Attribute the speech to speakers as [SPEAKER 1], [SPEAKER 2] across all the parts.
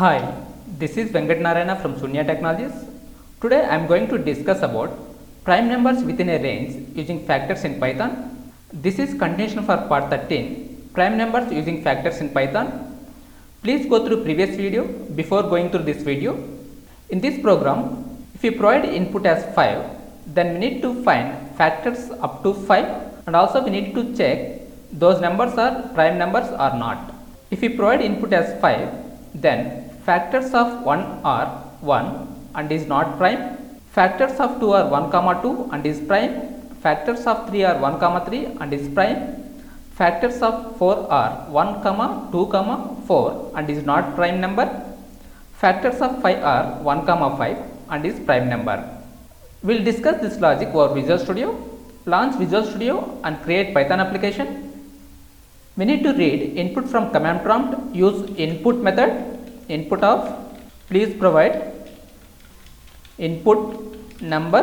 [SPEAKER 1] Hi, this is Venkat Narayana from Sunya Technologies. Today I am going to discuss about prime numbers within a range using factors in Python. This is continuation for part 13, prime numbers using factors in Python. Please go through previous video before going through this video. In this program, if you provide input as 5, then we need to find factors up to 5 and also we need to check those numbers are prime numbers or not. If you provide input as 5, then factors of 1 are 1 and is not prime. Factors of 2 are 1 comma 2 and is prime. Factors of 3 are 1 comma 3 and is prime. Factors of 4 are 1 comma 2 comma 4 and is not prime number. Factors of 5 are 1 comma 5 and is prime number. We will discuss this logic over Visual Studio. Launch Visual Studio and create Python application. We need to read input from command prompt. Use input method. Input of please provide input number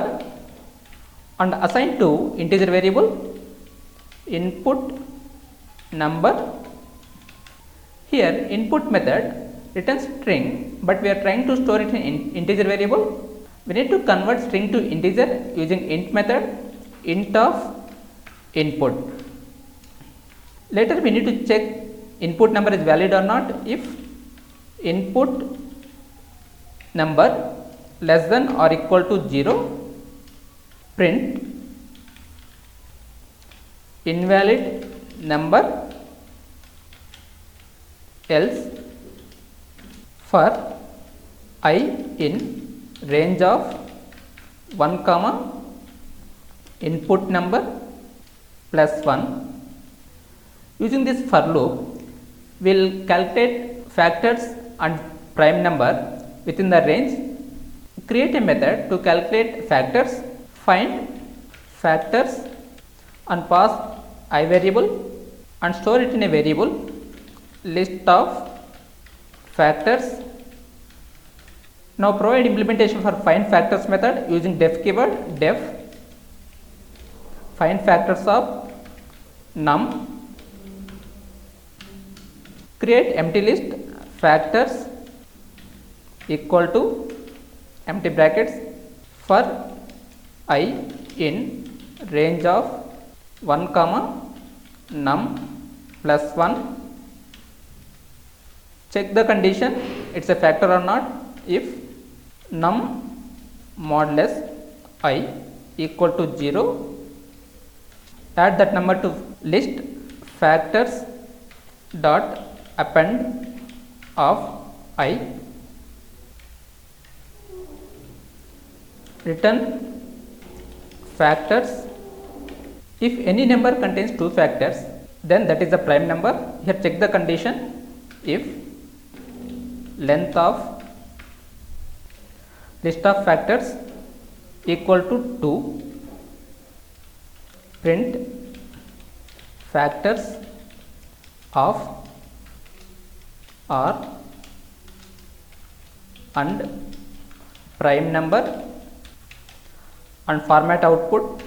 [SPEAKER 1] and assign to integer variable input number. Here input method returns string, but we are trying to store it in integer variable. We need to convert string to integer using int method, int of input. Later we need to check input number is valid or not. If input number less than or equal to 0, print invalid number, else for I in range of 1 comma input number plus 1. Using this for loop, we will calculate factors and prime number within the range. Create a method to calculate factors. Find factors and pass I variable and store it in a variable list of factors. Now provide implementation for find factors method using def keyword. Def find factors of num. Create empty list factors equal to empty brackets for I in range of 1 comma num plus 1. Check the condition, it's a factor or not. If num modulus I equal to 0, add that number to list factors dot append of I, return factors. If any number contains 2 factors, then that is the prime number. Here check the condition. If length of list of factors equal to 2, print factors of R and prime number, and format output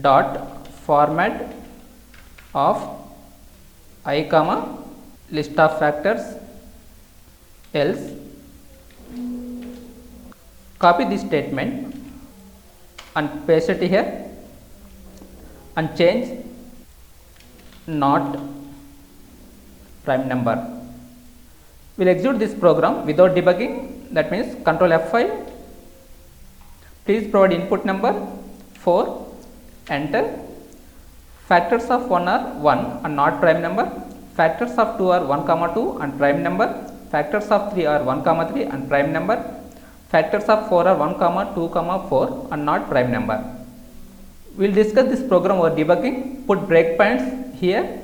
[SPEAKER 1] dot format of I comma list of factors, else. Copy this statement and paste it here and change not prime number. We will execute this program without debugging, that means Ctrl F5. Please provide input number 4, enter. Factors of 1 are 1 and not prime number. Factors of 2 are 1 comma 2 and prime number. Factors of 3 are 1 comma 3 and prime number. Factors of 4 are 1 comma 2 comma 4 and not prime number. We will discuss this program over debugging. Put breakpoints here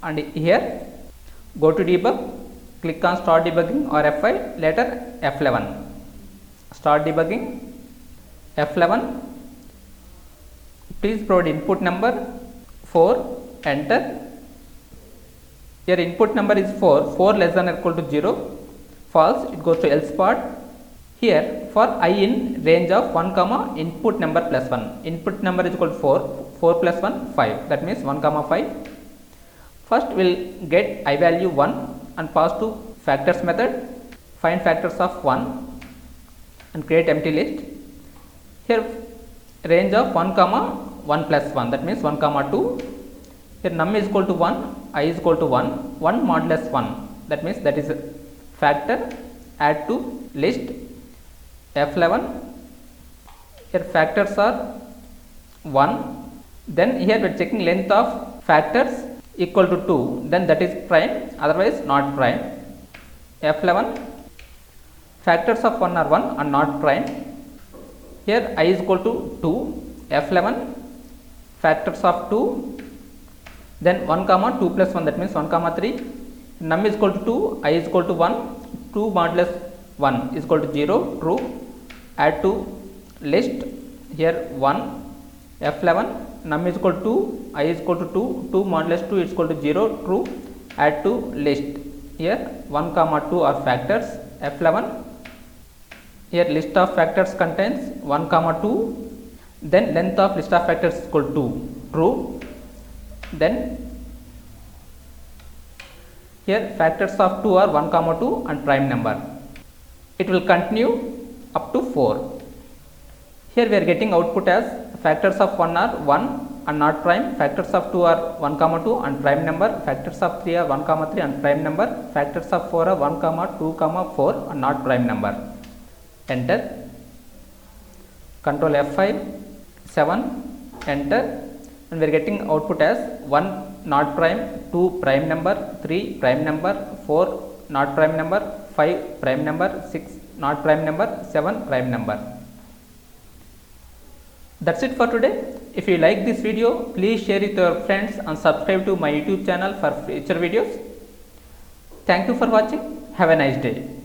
[SPEAKER 1] and here. Go to debug. Click on start debugging or F5, later F11. Start debugging, F11. Please provide input number 4, enter. Your input number is 4, 4 less than or equal to 0, false, it goes to else part. Here for I in range of 1 comma input number plus 1. Input number is equal to 4, 4 plus 1, 5, that means 1 comma 5. First we will get I value 1 and pass to factors method. find factors of 1 and create empty list. Here range of 1 comma 1 plus 1, that means 1 comma 2. Here num is equal to 1, I is equal to 1, 1 modulus 1, that means that is a factor, add to list F11. Here factors are 1, then here we are checking length of factors equal to 2, then that is prime, otherwise not prime. F11 factors of 1 are 1 and not prime. Here I is equal to 2, F11 factors of 2, then 1 comma 2 plus 1, that means 1 comma 3, num is equal to 2, I is equal to 1, 2 modulus 1 is equal to 0, true, add to list, here 1, F11 num is equal to 2, I is equal to 2, 2 modulus 2 is equal to 0, true, add to list, here 1 comma 2 are factors, F11, here list of factors contains 1 comma 2, then length of list of factors is equal to 2, true, then here factors of 2 are 1 comma 2 and prime number. It will continue up to 4. Here we are getting output as factors of 1 are 1 and not prime, factors of 2 are 1 comma 2 and prime number, factors of 3 are 1 comma 3 and prime number, factors of 4 are 1 comma 2 comma 4 and not prime number. Enter, control F5, 7, enter, and we are getting output as 1 not prime, 2 prime number, 3 prime number, 4 not prime number, 5 prime number, 6 not prime number, 7 prime number. That's it for today. If you like this video, please share it with your friends and subscribe to my YouTube channel for future videos. Thank you for watching. Have a nice day.